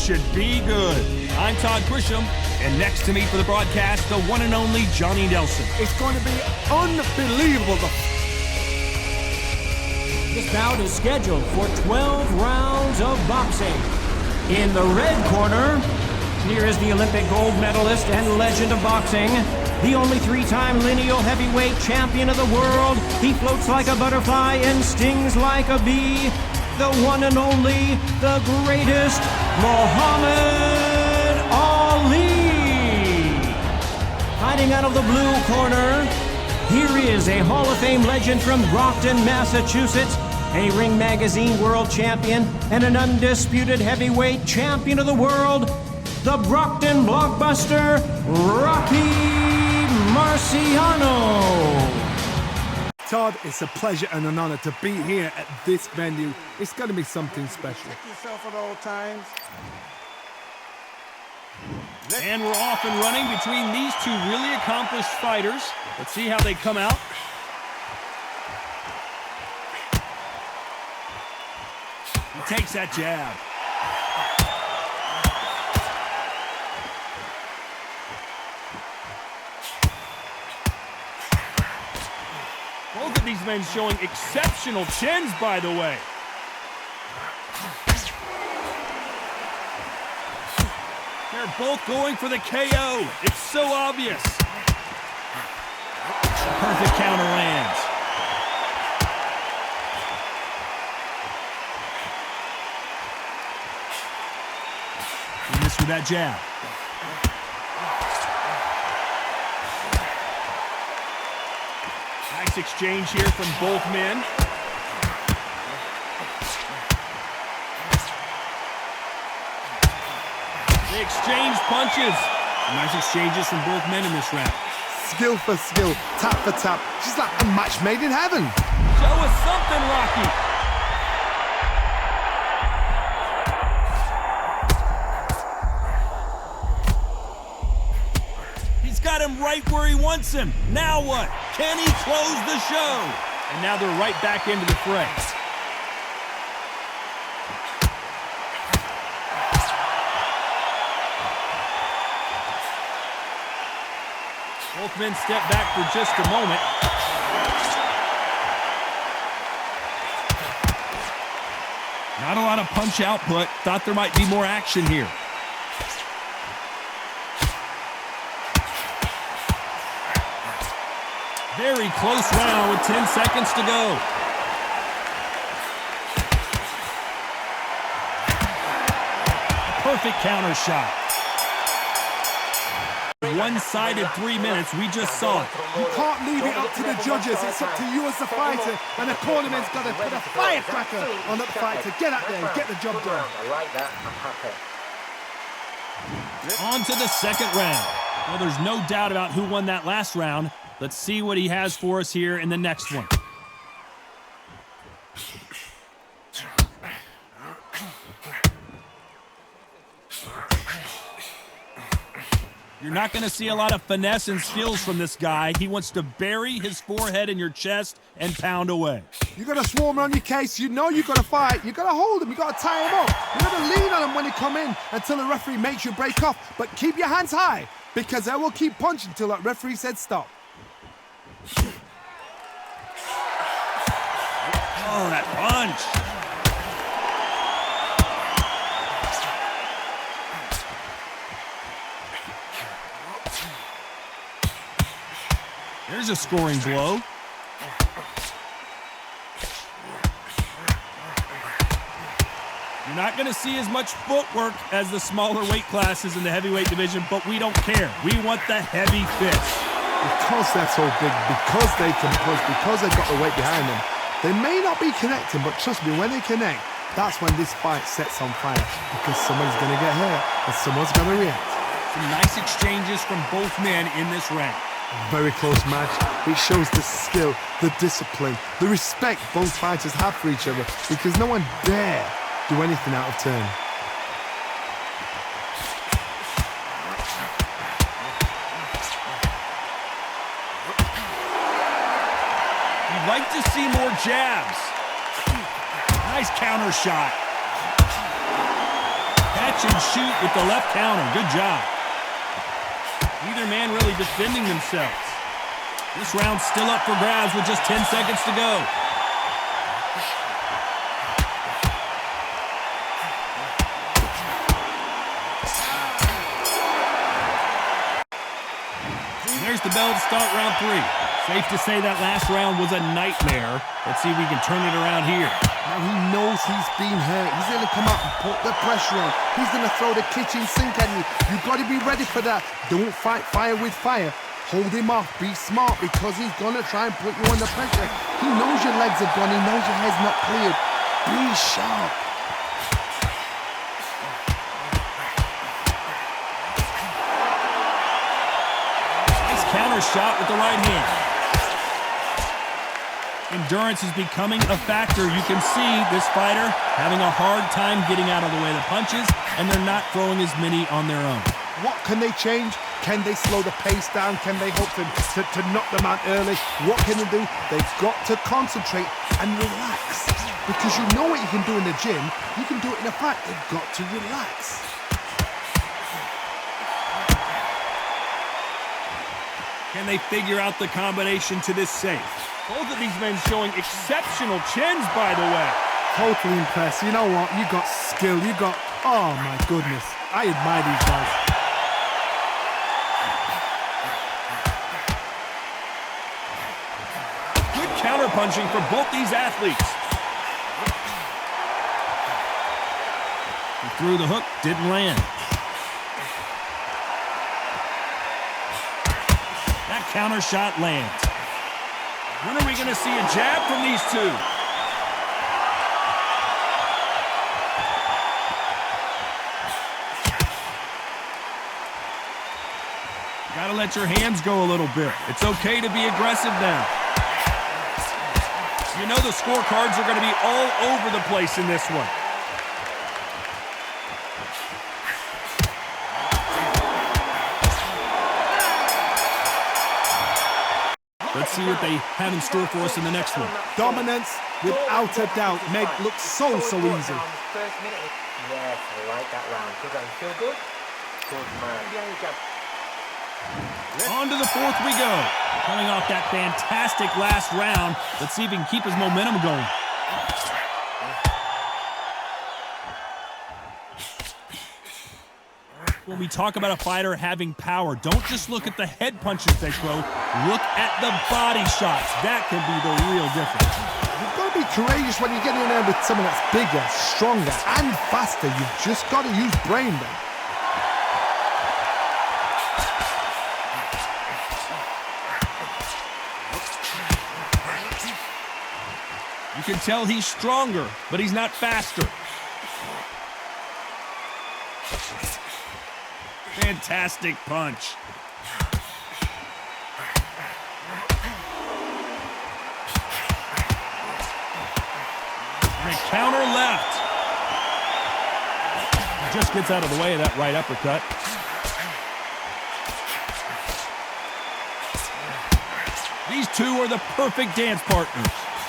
should be good. I'm Todd Grisham, and next to me for the broadcast, the one and only Johnny Nelson. It's going to be unbelievable. This bout is scheduled for 12 rounds of boxing. In the red corner, here is the Olympic gold medalist and legend of boxing, the only three-time lineal heavyweight champion of the world. He floats like a butterfly and stings like a bee. The one and only, the greatest, Muhammad Ali. Hiding out of the blue corner, here is a Hall of Fame legend from Brockton, Massachusetts, a Ring Magazine world champion and an undisputed heavyweight champion of the world, the Brockton blockbuster, Rocky Marciano. Todd, it's a pleasure and an honor to be here at this venue. It's going to be something special. Yourself at all times. And we're off and running between these two really accomplished fighters. Let's see how they come out. He takes that jab. Both of these men showing exceptional chins, by the way. They're both going for the KO. It's so obvious. Perfect counter lands. He missed with that jab. Nice exchange here from both men. They exchange punches. Nice exchanges from both men in this round. Skill for skill, tap for tap. She's like a match made in heaven. Show us something, Rocky. He's got him right where he wants him. Now what? Can he close the show? And now they're right back into the fray. Both men step back for just a moment. Not a lot of punch output. Thought there might be more action here. Very close round with 10 seconds to go. Perfect counter shot. One-sided 3 minutes, we just saw it. You can't leave it up to the judges. It's up to you as the fighter. And the cornerman's got to put a firecracker on that fight to get out there and get the job done. I like that. I'm happy. On to the second round. Well, there's no doubt about who won that last round. Let's see what he has for us here in the next one. You're not going to see a lot of finesse and skills from this guy. He wants to bury his forehead in your chest and pound away. You got to swarm on your case. You know you got to fight. You got to hold him. You got to tie him up. You got to lean on him when he come in until the referee makes you break off. But keep your hands high because they will keep punching until that referee said stop. Oh, that punch. There's a scoring blow. You're not going to see as much footwork as the smaller weight classes in the heavyweight division, but we don't care. We want the heavy fist. Because they're so big, because they can push, because they've got the weight behind them, they may not be connecting, but trust me, when they connect, that's when this fight sets on fire. Because someone's going to get hurt and someone's going to react. Some nice exchanges from both men in this round. Very close match. It shows the skill, the discipline, the respect both fighters have for each other because no one dare do anything out of turn. You'd like to see more jabs. Nice counter shot. Catches catch and shoot with the left counter. Good job. Neither man really defending themselves. This round's still up for grabs with just 10 seconds to go. There's the bell to start round 3. Safe to say that last round was a nightmare. Let's see if we can turn it around here. Now he knows he's been hurt. He's going to come out and put the pressure on. He's going to throw the kitchen sink at you. You've got to be ready for that. Don't fight fire with fire. Hold him off. Be smart because he's going to try and put you under pressure. He knows your legs are gone. He knows your head's not cleared. Be sharp. Counter shot with the right hand. Endurance is becoming a factor. You can see this fighter having a hard time getting out of the way of the punches, and they're not throwing as many on their own. What can they change? Can they slow the pace down? Can they hope to knock them out early? What can they do? They've got to concentrate and relax. Because you know what you can do in the gym, you can do it in a fight. They've got to relax. Can they figure out the combination to this safe? Both of these men showing exceptional chins, by the way. Totally impressed. You know what? You got skill. You got... Oh, my goodness. I admire these guys. Good counter-punching for both these athletes. He threw the hook, didn't land. Counter shot lands. When are we going to see a jab from these two? Gotta let your hands go a little bit. It's okay to be aggressive now. You know the scorecards are going to be all over the place in this one. Let's see what they have in store for us in the next one. Dominance, without a doubt, Meg looks so easy. Yes, I like that round. Good round. Feel good? Good man. On to the 4th we go. Coming off that fantastic last round. Let's see if he can keep his momentum going. When we talk about a fighter having power, don't just look at the head punches they throw. Look at the body shots. That can be the real difference. You've got to be courageous when you get in there with someone that's bigger, stronger, and faster. You've just got to use brain then. You can tell he's stronger, but he's not faster. Fantastic punch. And a counter left. Just gets out of the way of that right uppercut. These two are the perfect dance partners.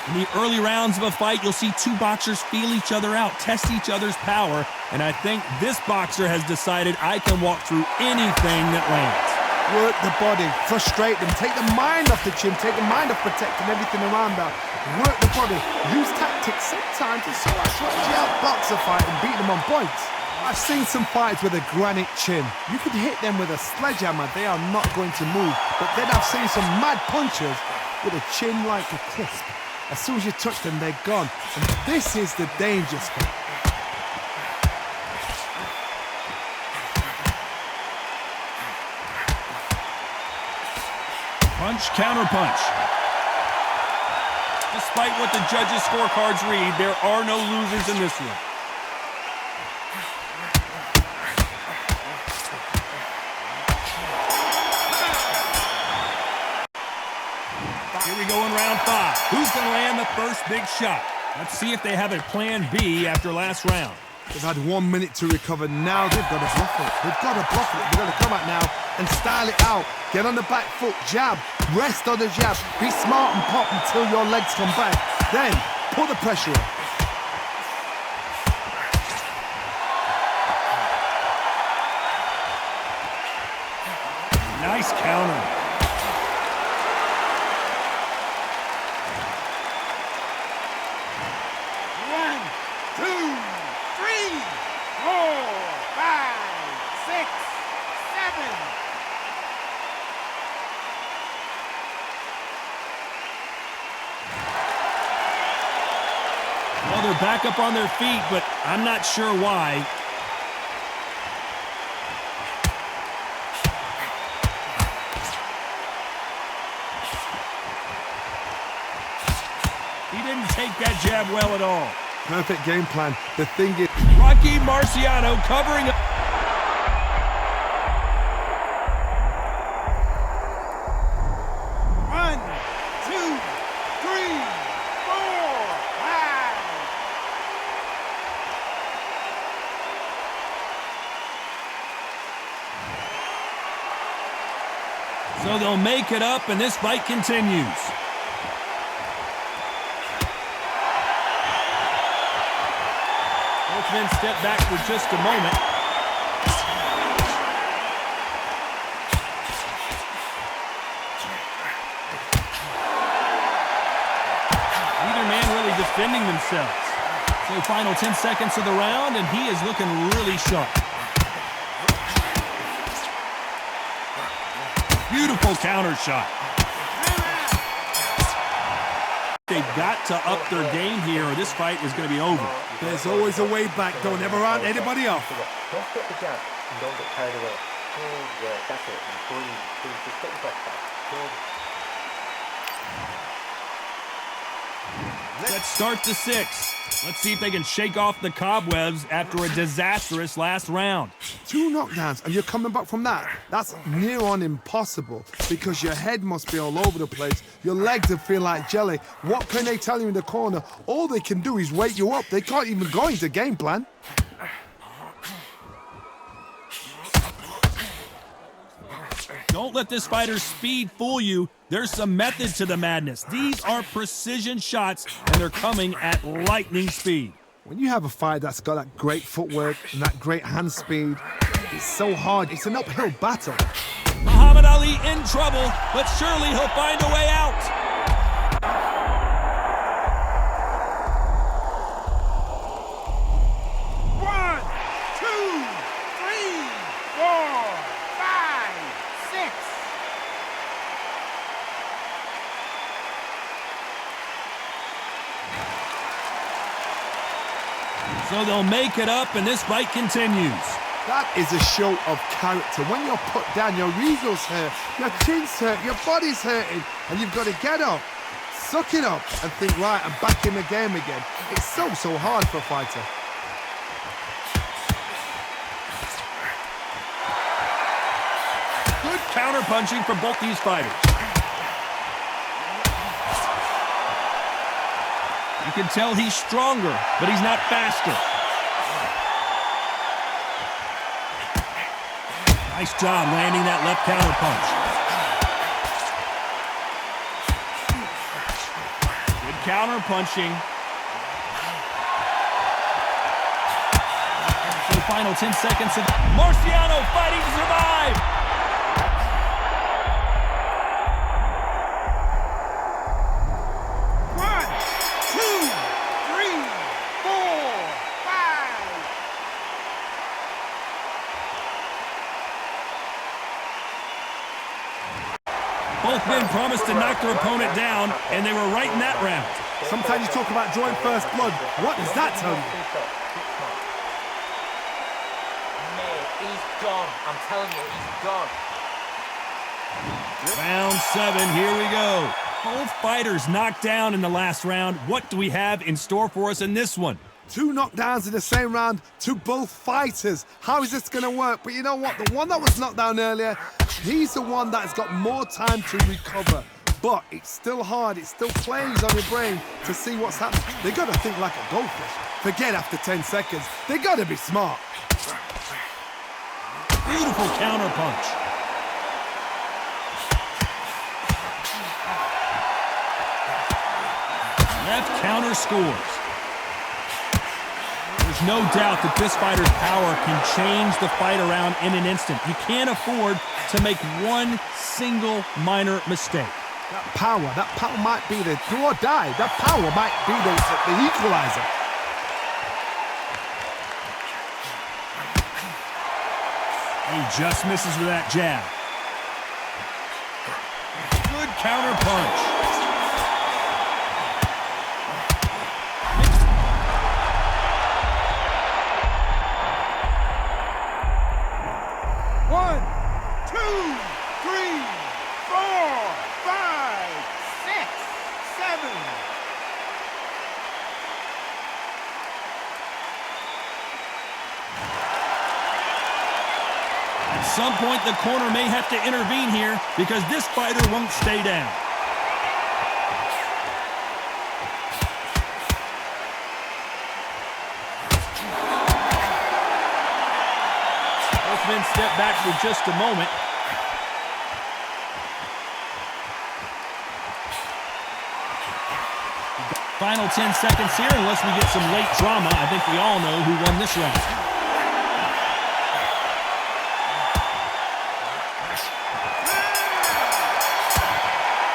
In the early rounds of a fight, you'll see two boxers feel each other out, test each other's power, and I think this boxer has decided I can walk through anything that lands. Work the body, frustrate them, take the mind off the chin, take the mind off protecting everything around that. Work the body, use tactics sometimes to sort of strategy out box a fight and beat them on points. I've seen some fights with a granite chin. You could hit them with a sledgehammer, they are not going to move. But then I've seen some mad punchers with a chin like a crisp. As soon as you touch them, they're gone. And this is the danger spot. Punch, counter punch. Despite what the judges' scorecards read, there are no losers in this one. Here we go in round 5. Who's going to land the first big shot? Let's see if they have a plan B after last round. They've had 1 minute to recover. Now they've got to bluff it. They've got to bluff it. They've got to come out now and style it out. Get on the back foot, jab, rest on the jab. Be smart and pop until your legs come back. Then put the pressure on. Nice counter. One, two, three, four, five, six, seven. Well, they're back up on their feet, but I'm not sure why. He didn't take that jab well at all. Perfect game plan. The thing is, Rocky Marciano covering up. One, two, three, four, five. So they'll make it up, and this fight continues. Both men step back for just a moment. Neither man really defending themselves. So final 10 seconds of the round, and he is looking really sharp. Beautiful counter shot. They've got to up their game here, or this fight is going to be over. there's always a way back. Don't ever round anybody off. Don't get the jab and don't get carried away. Good work, that's it. Breathe, just get your breath back. Good. Let's start the 6. Let's see if they can shake off the cobwebs after a disastrous last round. 2 knockdowns and you're coming back from that. That's near on impossible because your head must be all over the place. Your legs will feel like jelly. What can they tell you in the corner? All they can do is wake you up. They can't even go into game plan. Don't let this fighter's speed fool you. There's some method to the madness. These are precision shots, and they're coming at lightning speed. When you have a fight that's got that great footwork and that great hand speed, it's so hard. It's an uphill battle. Muhammad Ali in trouble, but surely he'll find a way out. One, two, three, four, five, six. So they'll make it up, and this fight continues. That is a show of character. When you're put down, your eagles hurt, your chin's hurt, your body's hurting, and you've got to get up, suck it up, and think, right, I'm back in the game again. It's so hard for a fighter. Good counter-punching from both these fighters. You can tell he's stronger, but he's not faster. Nice job landing that left counter punch. Good counter punching. For the final 10 seconds of Marciano fighting to survive. One, two, three, four, five. Both men promised to knock their opponent down, and they were right in that round. Sometimes you talk about drawing first blood. What does that tell you? Mate, he's gone. I'm telling you, he's gone. Round 7, here we go. Both fighters knocked down in the last round. What do we have in store for us in this one? 2 knockdowns in the same round to both fighters. How is this going to work? But you know what? The one that was knocked down earlier, he's the one that's got more time to recover. But it's still hard. It still plays on your brain to see what's happening. They got to think like a goldfish. Forget after 10 seconds. They got to be smart. Beautiful counter punch. Left counter scores. There's no doubt that this fighter's power can change the fight around in an instant. You can't afford to make one single minor mistake. That power might be the do or die. That power might be the equalizer. He just misses with that jab. Good counter punch. One, two, three, four, five, six, seven. At some point, the corner may have to intervene here because this fighter won't stay down. Both men step back for just a moment. Final 10 seconds here, unless we get some late drama. I think we all know who won this round.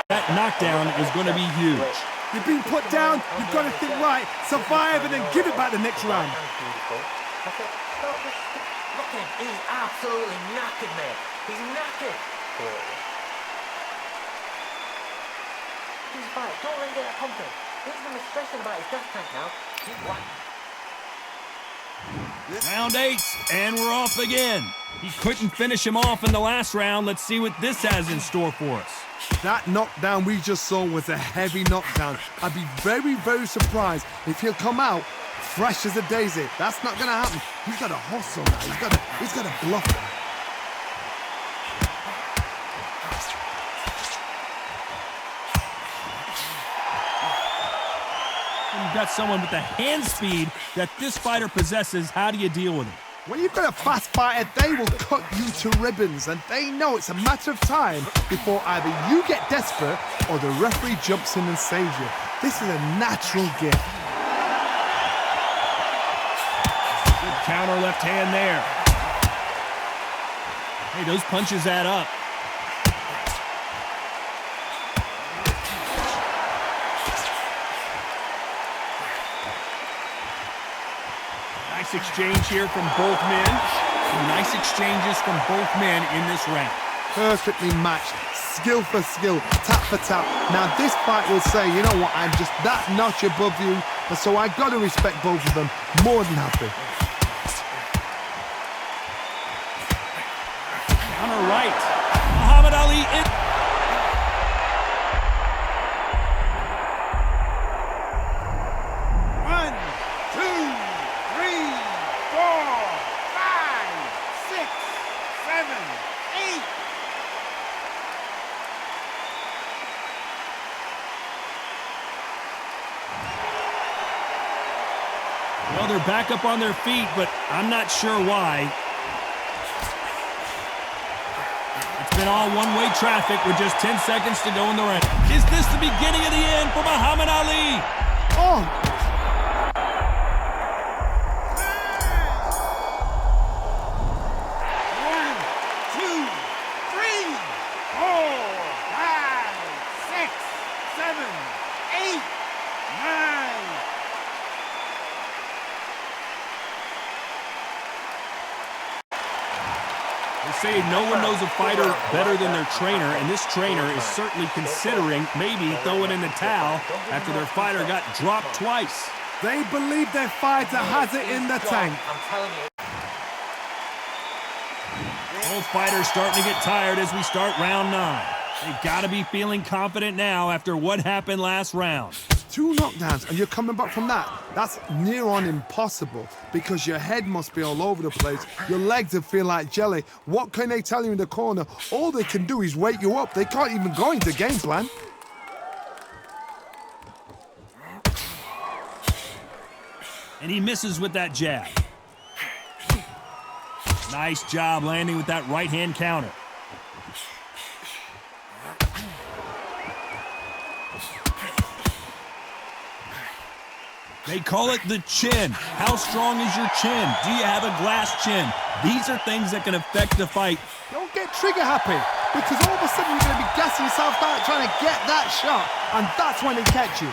That knockdown is going to be huge. You've been put down, you've got to think right, survive and then give it back the next round. Look at him, he's absolutely knackered, mate. He's knackered. He's back, don't let him get that confidence. He's going to be stressing about his gas tank now. He's black. Round 8, and we're off again. He couldn't finish him off in the last round. Let's see what this has in store for us. That knockdown we just saw was a heavy knockdown. I'd be very, very surprised if he'll come out fresh as a daisy. That's not going to happen. He's got to hustle now. He's got to bluff it. You've got someone with the hand speed that this fighter possesses. How do you deal with him? When you've got a fast fighter, they will cut you to ribbons, and they know it's a matter of time before either you get desperate or the referee jumps in and saves you. This is a natural gift. Good counter left hand there. Hey, those punches add up. Nice exchange here from both men. Nice exchanges from both men in this round. Perfectly matched, skill for skill, tap for tap. Now this fight will say, you know what, I'm just that notch above you, and so I got to respect both of them more than happy. Counter right. Muhammad Ali in. One, two, three, four, five, six, seven, eight. Well, they're back up on their feet, but I'm not sure why. It's been all one-way traffic with just 10 seconds to go in the round. Is this the beginning of the end for Muhammad Ali? Oh! One, two, three, four, five, six, seven, eight, nine. They say no one knows a fighter better than their trainer, and this trainer is certainly considering maybe throwing in the towel after their fighter got dropped twice. They believe their fighter has it in the tank. I'm telling you. Both fighters starting to get tired as we start round 9. They've got to be feeling confident now after what happened last round. 2 knockdowns and you're coming back from that. That's near on impossible because your head must be all over the place. Your legs will feel like jelly. What can they tell you in the corner? All they can do is wake you up. They can't even go into game plan. And he misses with that jab. Nice job landing with that right-hand counter. They call it the chin. How strong is your chin? Do you have a glass chin? These are things that can affect the fight. Don't get trigger happy, because all of a sudden you're going to be gassing yourself out trying to get that shot, and that's when they catch you.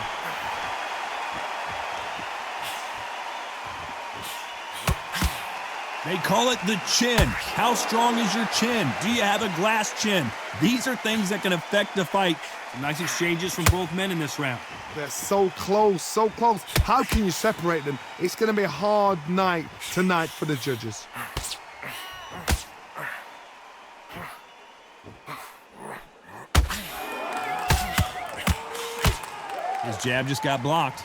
They call it the chin. How strong is your chin? Do you have a glass chin? These are things that can affect the fight. Some nice exchanges from both men in this round. They're so close, so close. How can you separate them? It's going to be a hard night tonight for the judges. His jab just got blocked.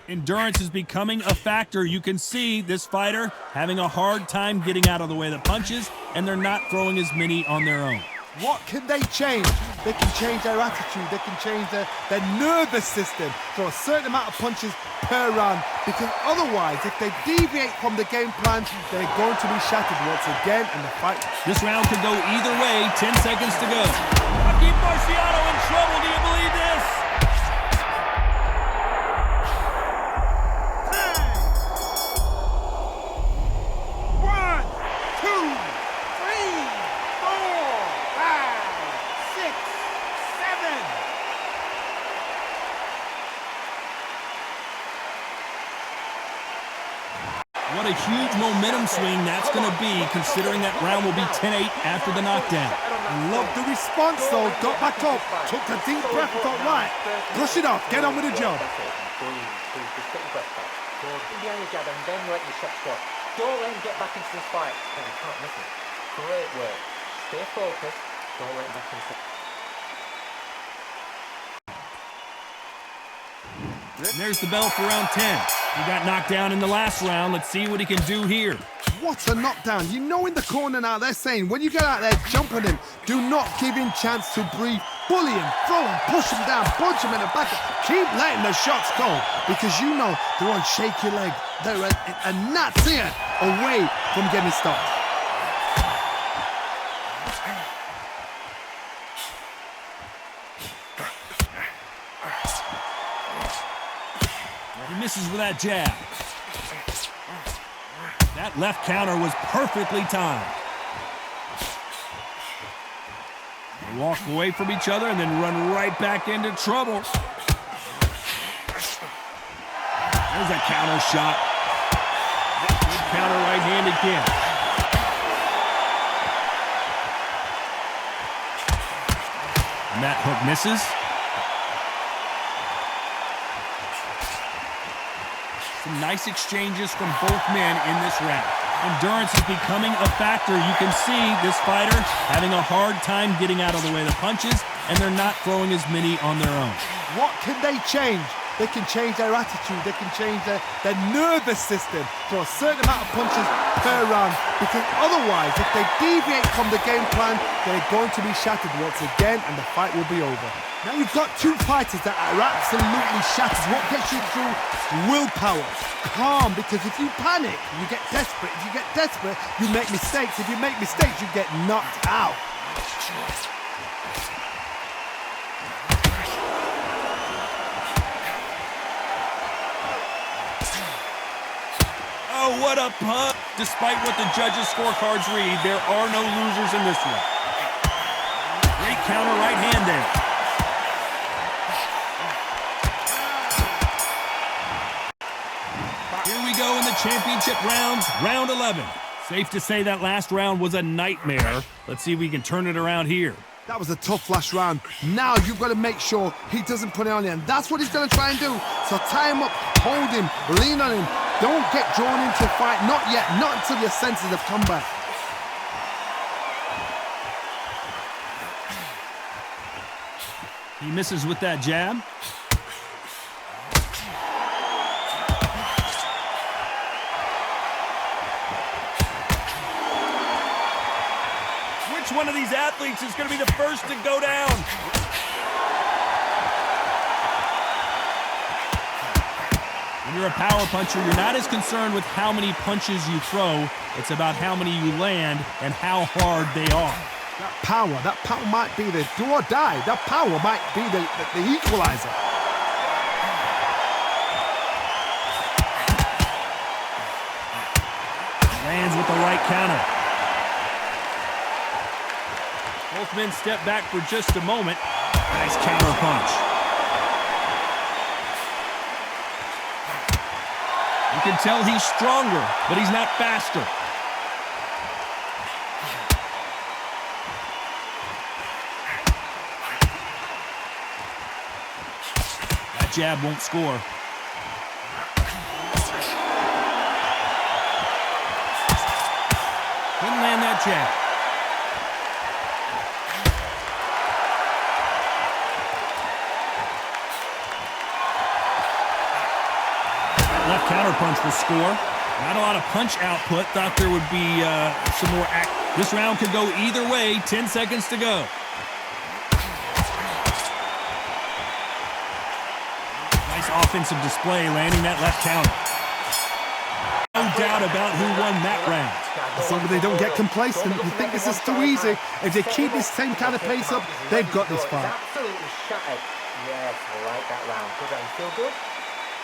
Endurance is becoming a factor. You can see this fighter having a hard time getting out of the way of the punches, and they're not throwing as many on their own. What can they change? They can change their attitude. They can change their nervous system. Throw a certain amount of punches per round, because otherwise, if they deviate from the game plan, they're going to be shattered once again, and the fight. This round could go either way. 10 seconds to go. Marciano in trouble. Do you believe this? What a huge momentum swing that's going to be, considering that round will be 10-8 after the knockdown. Love the response, though. Got back up, took a deep breath, thought, right, brush it off, get on with the job. Just take your breath back. Go behind your jab and then let your shots go. Don't let him get back into this fight. Oh, you can't miss it. Great work. Stay focused. Don't let him back into it. And there's the bell for round 10. He got knocked down in the last round. Let's see what he can do here. What a knockdown. You know in the corner now they're saying, when you get out there, jump on him. Do not give him chance to breathe. Bully him, throw him, push him down, punch him in the back. Keep letting the shots go, because you know they're on shaky leg. They're a gnat's ear away from getting stopped. He misses with that jab. That left counter was perfectly timed. They walk away from each other and then run right back into trouble. There's a counter shot. Good counter right-handed kick. And that hook misses. Some nice exchanges from both men in this round. Endurance is becoming a factor. You can see this fighter having a hard time getting out of the way of the punches, and they're not throwing as many on their own. What can they change? They can change their attitude. They can change their nervous system. Throw a certain amount of punches per round, because otherwise, if they deviate from the game plan, they're going to be shattered once again, and the fight will be over. Now you've got two fighters that are absolutely shattered. What gets you through? Willpower. Calm, because if you panic, you get desperate. If you get desperate, you make mistakes. If you make mistakes, you get knocked out. Oh, what a punch. Despite what the judges' scorecards read, there are no losers in this one. Great counter right hand there. Here we go in the championship rounds, round 11. Safe to say that last round was a nightmare. Let's see if we can turn it around here. That was a tough last round. Now you've got to make sure he doesn't put it on you, and that's what he's going to try and do. So tie him up, hold him, lean on him. Don't get drawn into a fight. Not yet. Not until your senses have come back. He misses with that jab. Which one of these athletes is going to be the first to go down? When you're a power puncher, you're not as concerned with how many punches you throw. It's about how many you land and how hard they are. That power might be the do or die. That power might be the equalizer. Lands with the right counter. Both men step back for just a moment. Nice counter punch. You can tell he's stronger, but he's not faster. That jab won't score. Couldn't land that jab. Left counter punch will score. Not a lot of punch output. Thought there would be some more act. This round could go either way. 10 seconds to go. Nice offensive display, landing that left counter. No doubt about who won that round. As long as they don't get complacent, you think this is too easy. If they keep this same kind of pace up, they've got this fight. Absolutely shattered. Yes, I like that round. Does that feel good?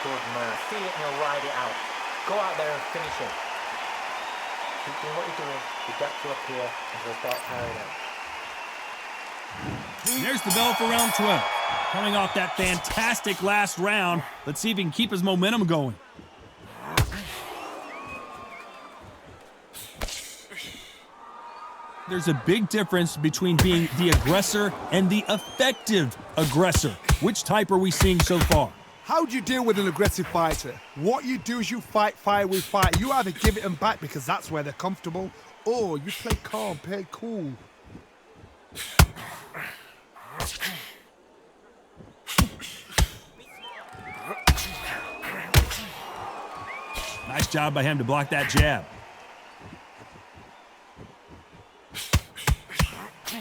Good man. See it and you'll ride it out. Go out there and finish him. Keep doing what you're doing. The gaps will appear and you'll start tiring out. There's the bell for round 12. Coming off that fantastic last round, let's see if he can keep his momentum going. There's a big difference between being the aggressor and the effective aggressor. Which type are we seeing so far? How do you deal with an aggressive fighter? What you do is you fight fire with fire. You either give it them back because that's where they're comfortable, or you play calm, play cool. Nice job by him to block that jab.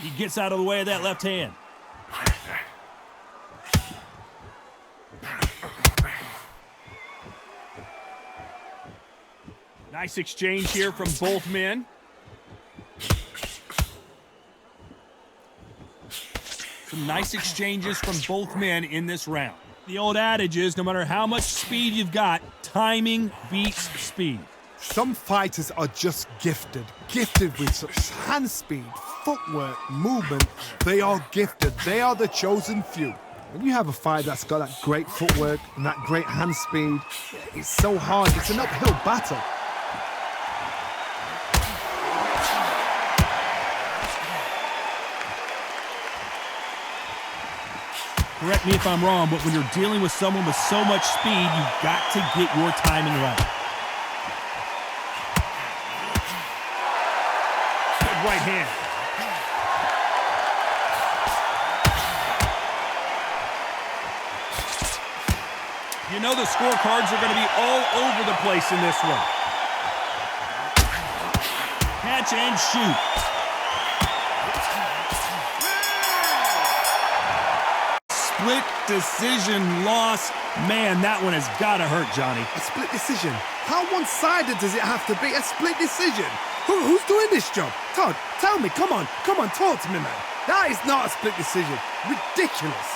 He gets out of the way of that left hand. Nice exchange here from both men. Some nice exchanges from both men in this round. The old adage is, no matter how much speed you've got, timing beats speed. Some fighters are just gifted with such hand speed, footwork, movement. They are gifted. They are the chosen few. When you have a fight that's got that great footwork and that great hand speed, it's so hard. It's an uphill battle. Correct me if I'm wrong, but when you're dealing with someone with so much speed, you've got to get your timing right. Good right hand. You know the scorecards are going to be all over the place in this one. Catch and shoot. Split decision loss. Man, that one has got to hurt, Johnny. A split decision? How one-sided does it have to be? A split decision? Who's doing this job? Todd, tell me. Come on, talk to me, man. That is not a split decision. Ridiculous.